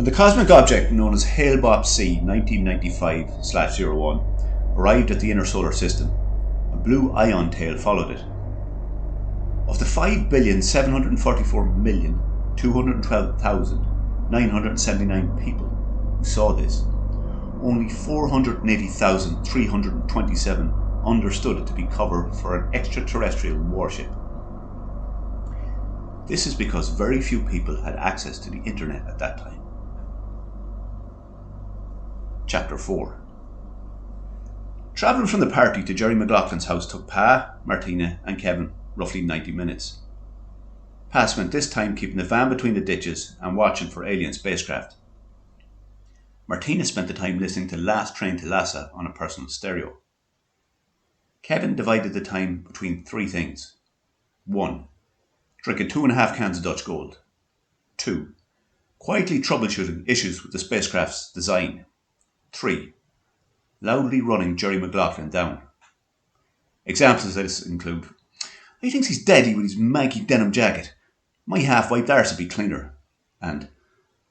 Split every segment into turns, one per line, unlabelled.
When the cosmic object known as Hale-Bopp C 1995/01 arrived at the inner solar system, a blue ion tail followed it. Of the 5,744,212,979 people who saw this, only 480,327 understood it to be cover for an extraterrestrial warship. This is because very few people had access to the internet at that time. Chapter 4. Travelling from the party to Jerry McLaughlin's house took Pa, Martina and Kevin roughly 90 minutes. Pa spent this time keeping the van between the ditches and watching for alien spacecraft. Martina spent the time listening to Last Train to Lhasa on a personal stereo. Kevin divided the time between three things. 1. Drinking 2.5 cans of Dutch Gold. 2. Quietly troubleshooting issues with the spacecraft's design. 3. Loudly running Jerry McLaughlin down. Examples of this include: he thinks he's deadly with his manky denim jacket. My half-wiped arse would be cleaner. And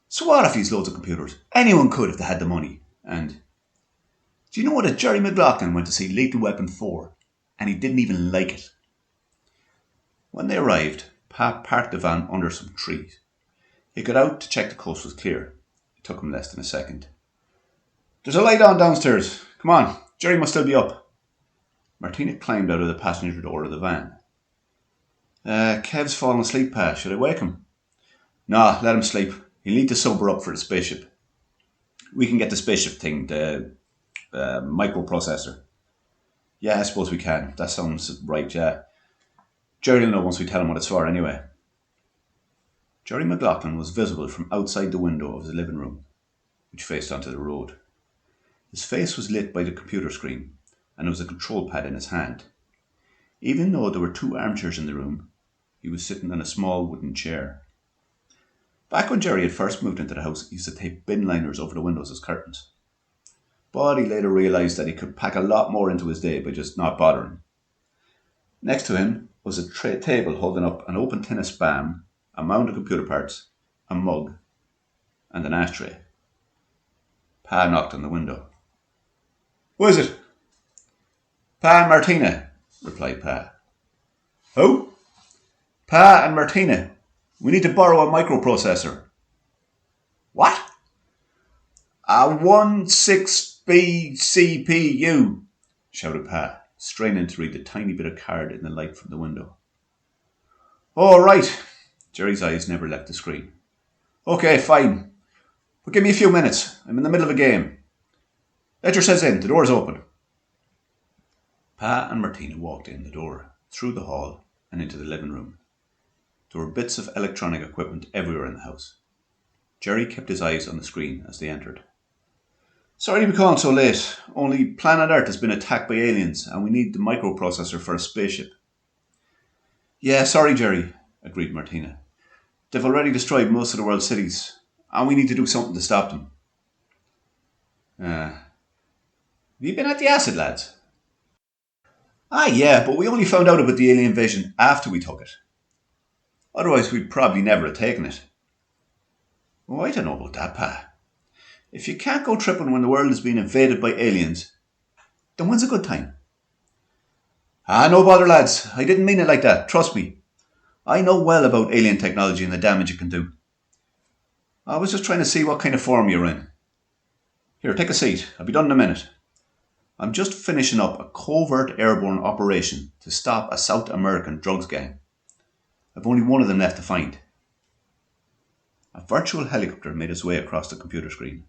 so what if he's loads of computers? Anyone could if they had the money. And do you know that Jerry McLaughlin went to see Lethal Weapon 4 and he didn't even like it? When they arrived, Pa parked the van under some trees. He got out to check the coast was clear. It took him less than a second. There's a light on downstairs. Come on, Jerry must still be up. Martina climbed out of the passenger door of the van. Kev's fallen asleep, Pa. Should I wake him? Nah, let him sleep. He'll need to sober up for the spaceship. We can get the spaceship thing, the microprocessor. Yeah, I suppose we can. That sounds right, yeah. Jerry will know once we tell him what it's for anyway. Jerry McLaughlin was visible from outside the window of the living room, which faced onto the road. His face was lit by the computer screen, and there was a control pad in his hand. Even though there were 2 armchairs in the room, he was sitting in a small wooden chair. Back when Jerry had first moved into the house, he used to tape bin liners over the windows as curtains. But he later realised that he could pack a lot more into his day by just not bothering. Next to him was a table holding up an open tin of Spam, a mound of computer parts, a mug, and an ashtray. Pa knocked on the window. Who is it? Pa and Martina, replied Pa. Who? Pa and Martina. We need to borrow a microprocessor. What? A 16B CPU, shouted Pa, straining to read the tiny bit of card in the light from the window. Oh, right. Jerry's eyes never left the screen. Okay, fine. But give me a few minutes. I'm in the middle of a game. Let yourselves in. The door's open. Pa and Martina walked in the door, through the hall, and into the living room. There were bits of electronic equipment everywhere in the house. Jerry kept his eyes on the screen as they entered. Sorry to be calling so late. Only planet Earth has been attacked by aliens and we need the microprocessor for a spaceship. Yeah, sorry, Jerry, agreed Martina. They've already destroyed most of the world's cities and we need to do something to stop them. Have you been at the acid, lads? Yeah, but we only found out about the alien invasion after we took it. Otherwise we'd probably never have taken it. Oh, I don't know about that, Pa. If you can't go tripping when the world is being invaded by aliens, then when's a good time? No bother, lads. I didn't mean it like that. Trust me. I know well about alien technology and the damage it can do. I was just trying to see what kind of form you're in. Here, take a seat. I'll be done in a minute. I'm just finishing up a covert airborne operation to stop a South American drugs gang. I've only one of them left to find. A virtual helicopter made its way across the computer screen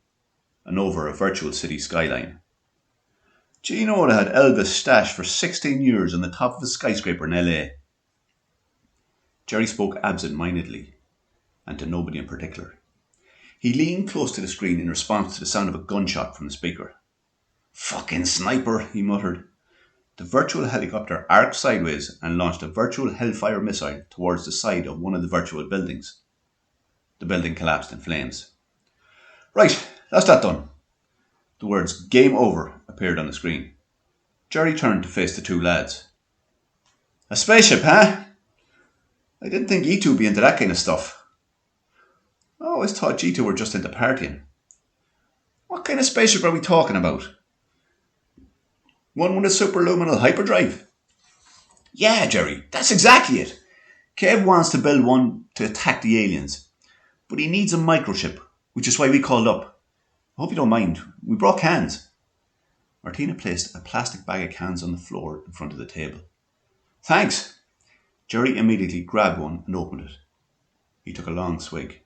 and over a virtual city skyline. Gino had Elvis stashed for 16 years on the top of a skyscraper in LA. Jerry spoke absent-mindedly, and to nobody in particular. He leaned close to the screen in response to the sound of a gunshot from the speaker. Fucking sniper, he muttered. The virtual helicopter arced sideways and launched a virtual Hellfire missile towards the side of one of the virtual buildings. The building collapsed in flames. Right, that's that done. The words "Game Over" appeared on the screen. Jerry turned to face the 2 lads. A spaceship, huh? I didn't think you two would be into that kind of stuff. I always thought G2 were just into partying. What kind of spaceship are we talking about? One with a superluminal hyperdrive? Yeah, Jerry, that's exactly it. Kev wants to build one to attack the aliens, but he needs a microchip, which is why we called up. I hope you don't mind. We brought cans. Martina placed a plastic bag of cans on the floor in front of the table. Thanks. Jerry immediately grabbed one and opened it. He took a long swig.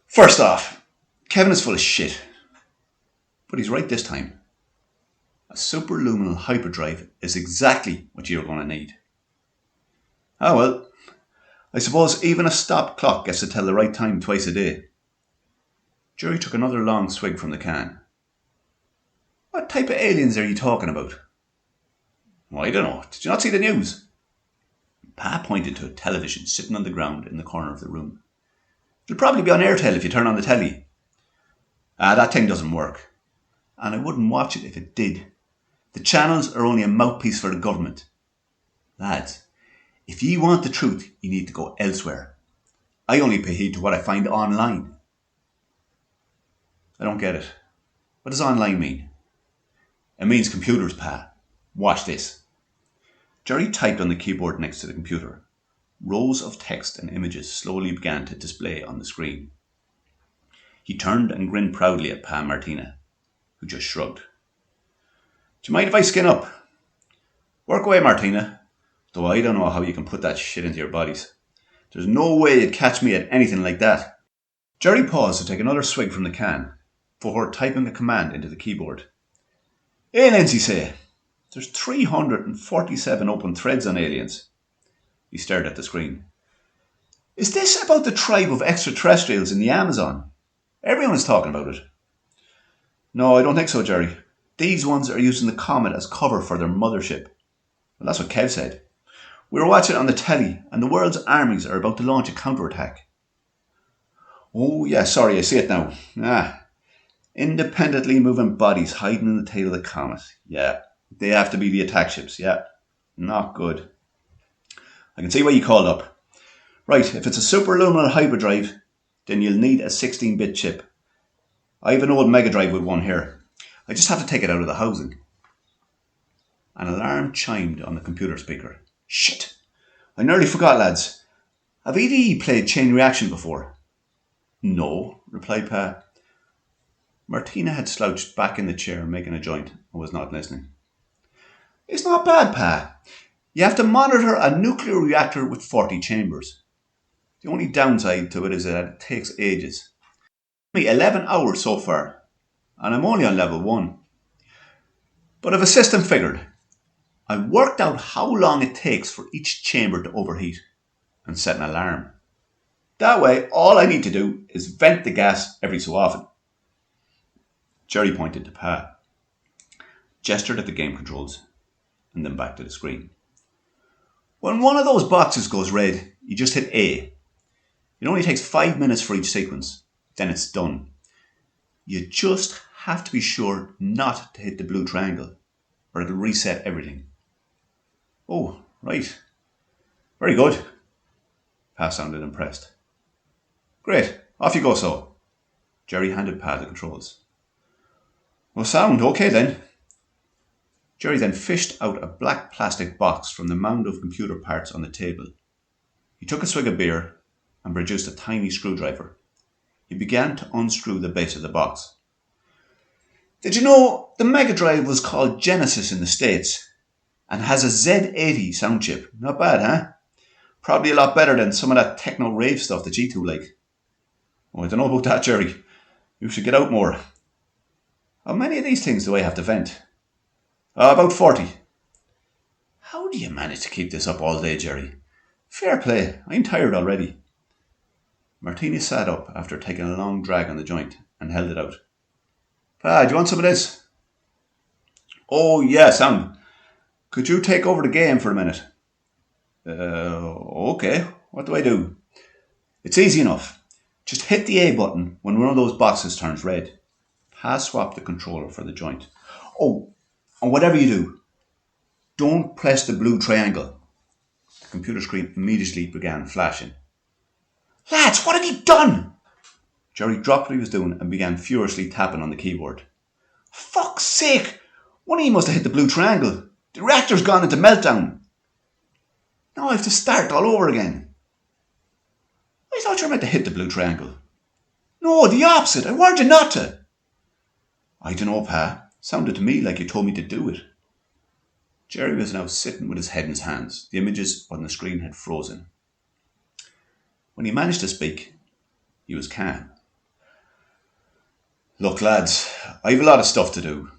First off, Kevin is full of shit. But he's right this time. A superluminal hyperdrive is exactly what you're going to need. Ah well, I suppose even a stop clock gets to tell the right time twice a day. Jerry took another long swig from the can. What type of aliens are you talking about? Well, I don't know. Did you not see the news? Pa pointed to a television sitting on the ground in the corner of the room. It'll probably be on Airtel if you turn on the telly. That thing doesn't work. And I wouldn't watch it if it did. The channels are only a mouthpiece for the government. Lads, if ye want the truth, you need to go elsewhere. I only pay heed to what I find online. I don't get it. What does online mean? It means computers, Pa. Watch this. Jerry typed on the keyboard next to the computer. Rows of text and images slowly began to display on the screen. He turned and grinned proudly at Pa Martina, who just shrugged. Do you mind if I skin up? Work away, Martina. Though I don't know how you can put that shit into your bodies. There's no way you'd catch me at anything like that. Jerry paused to take another swig from the can, before typing a command into the keyboard. Aliens, he say. There's 347 open threads on aliens. He stared at the screen. Is this about the tribe of extraterrestrials in the Amazon? Everyone is talking about it. No, I don't think so, Jerry. These ones are using the comet as cover for their mothership. Well, that's what Kev said. We were watching it on the telly, and the world's armies are about to launch a counterattack. Oh, yeah, sorry, I see it now. Independently moving bodies hiding in the tail of the comet. Yeah, they have to be the attack ships, yeah. Not good. I can see why you called up. Right, if it's a superluminal hyperdrive, then you'll need a 16-bit chip. I have an old Mega Drive with one here. I just have to take it out of the housing. An alarm chimed on the computer speaker. Shit! I nearly forgot, lads. Have either of you played Chain Reaction before? No, replied Pa. Martina had slouched back in the chair making a joint and was not listening. It's not bad, Pa. You have to monitor a nuclear reactor with 40 chambers. The only downside to it is that it takes ages. Me 11 hours so far, and I'm only on level 1. But I've a system figured. I worked out how long it takes for each chamber to overheat and set an alarm. That way, all I need to do is vent the gas every so often. Jerry pointed to Pa, gestured at the game controls, and then back to the screen. When one of those boxes goes red, you just hit A. It only takes 5 minutes for each sequence. Then it's done. You just have to be sure not to hit the blue triangle, or it'll reset everything. Oh, right. Very good. Pa sounded impressed. Great. Off you go, so. Jerry handed Pa the controls. Well, sound okay then. Jerry then fished out a black plastic box from the mound of computer parts on the table. He took a swig of beer and produced a tiny screwdriver. He began to unscrew the base of the box. Did you know the Mega Drive was called Genesis in the States and has a Z80 sound chip? Not bad, huh? Probably a lot better than some of that techno rave stuff that G2 like. Oh, I don't know about that, Jerry. You should get out more. How many of these things do I have to vent? About 40. How do you manage to keep this up all day, Jerry? Fair play. I'm tired already. Martina sat up after taking a long drag on the joint and held it out. Pa, do you want some of this? Oh, yeah, sound. Could you take over the game for a minute? Okay. What do I do? It's easy enough. Just hit the A button when one of those boxes turns red. Pa swapped the controller for the joint. Oh, and whatever you do, don't press the blue triangle. The computer screen immediately began flashing. Lads, what have you done? Jerry dropped what he was doing and began furiously tapping on the keyboard. Fuck's sake! One of you must have hit the blue triangle. The reactor's gone into meltdown. Now I have to start all over again. I thought you were meant to hit the blue triangle. No, the opposite. I warned you not to. I dunno, Pa. Sounded to me like you told me to do it. Jerry was now sitting with his head in his hands. The images on the screen had frozen. When he managed to speak, he was calm. Look, lads, I've a lot of stuff to do.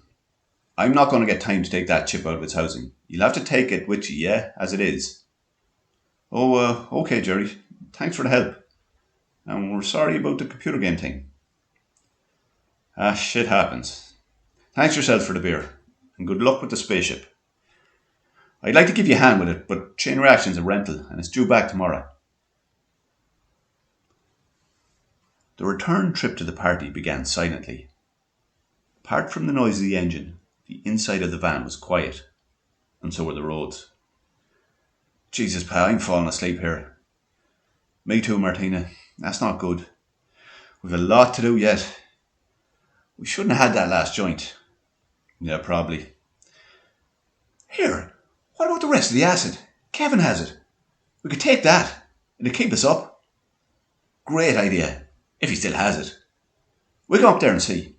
I'm not going to get time to take that chip out of its housing. You'll have to take it with you, yeah, as it is. Oh, okay, Jerry. Thanks for the help. And we're sorry about the computer game thing. Shit happens. Thanks yourself for the beer. And good luck with the spaceship. I'd like to give you a hand with it, but Chain Reaction's a rental and it's due back tomorrow. The return trip to the party began silently. Apart from the noise of the engine, the inside of the van was quiet, and so were the roads. Jesus, Pa, I'm falling asleep here. Me too, Martina. That's not good. We've a lot to do yet. We shouldn't have had that last joint. Yeah, probably. Here, what about the rest of the acid? Kevin has it. We could take that. It'd keep us up. Great idea, if he still has it. We'll go up there and see.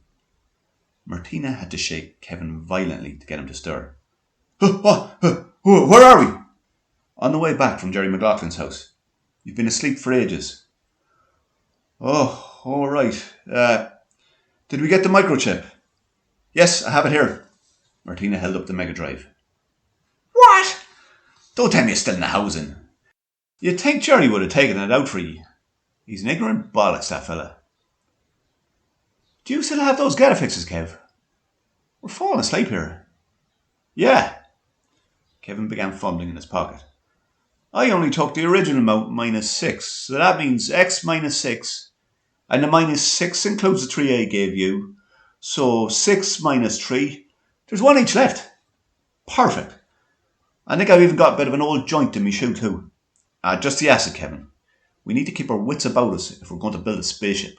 Martina had to shake Kevin violently to get him to stir. Where are we? On the way back from Jerry McLaughlin's house. You've been asleep for ages. Oh, all right. Did we get the microchip? Yes, I have it here. Martina held up the Mega Drive. What? Don't tell me it's still in the housing. You'd think Jerry would have taken it out for you. He's an ignorant bollocks, that fella. Do you still have those get fixes, Kev? We're falling asleep here. Yeah. Kevin began fumbling in his pocket. I only took the original amount minus 6, so that means x minus 6. And the minus 6 includes the 3 I gave you. So 6 minus 3. There's one each left. Perfect. I think I've even got a bit of an old joint in me shoe too. Just the acid, Kevin. We need to keep our wits about us if we're going to build a spaceship.